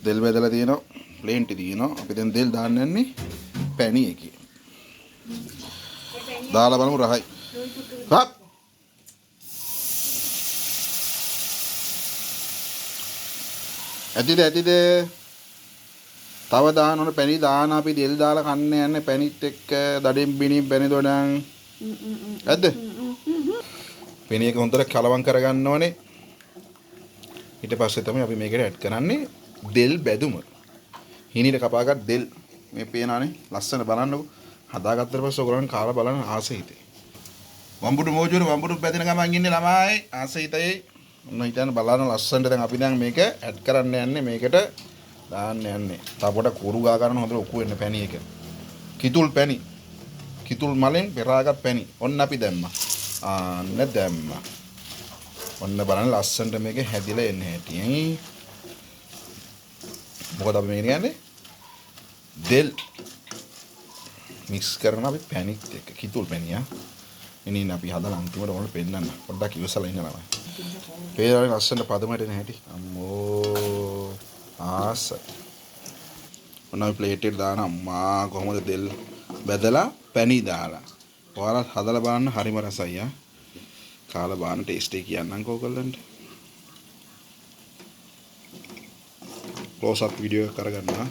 දෙල් බෙදලා තියෙනවා. ප්ලේන්ටි තියෙනවා. අපි දැන් දෙල් දාන්න යන්නේ පැණි එකේ. දාලා බලමු රහයි. හප්. ඇතිද තව දාන්න ඕන පැණි දාන අපි දෙල් දාලා කන්න යන්නේ පැණිත් එක්ක දඩෙන් බිනින් පැණි දොඩන්. ඇද්ද? පැණි එක හොඳට කලවම් කරගන්න ඕනේ. ඊට පස්සේ තමයි අපි මේකට ඇඩ් කරන්නේ දෙල් බැදුම. හිණීට කපාගත් දෙල් මේ පේනානේ ලස්සන බලන්නකෝ. හදාගත්තට පස්සේ ඔයගොල්ලන් කාලා බලන්න ආස හිතේ. වම්බුඩු මෝජුර වම්බුඩු බැදින ගමන් ඉන්නේ ළමයි ආස හිතේ. ඔන්න හිතන්න බලන්න ලස්සනට දැන් අපි දැන් මේක ඇඩ් කරන්න යන්නේ මේකට දාන්න යන්නේ. තව පොඩ කුරු ගා ගන්න හොඳට ඔකු වෙන්න පැණි එක. කිතුල් පැණි. කිතුල් මලෙන් පෙරාගත් පැණි. ඔන්න අපි දැම්මා. ආන්න දැම්මා. ඔන්න බලන්න ලස්සනට මේක හැදිලා එන්නේ හැටි. මොකද අපි මේ කියන්නේ දෙල් මික්ස් කරන අපි පැණිත් එක්ක කිතුල් පැණියා. ඉතින් අපි හදලා අන්තිමට ඔයාලට පෙන්නන්න. පොඩ්ඩක් ඉවසලා ඉන්න ළමයි. පේරානේ ලස්සනට පදමට එන හැටි. අම්මෝ ආස. ඔන්න අපි ප්ලේට් එකට දාන අම්මා කොහොමද දෙල් බෙදලා පැණි දාලා. ඔයාලා හදලා බලන්න හරිම රසයි ආ. කාලා බලන්න ටේස්ට් එක කියන්නම්කෝ ඔයගොල්ලන්ට. ක්ලෝස් අප් වීඩියෝ එක කරගන්න.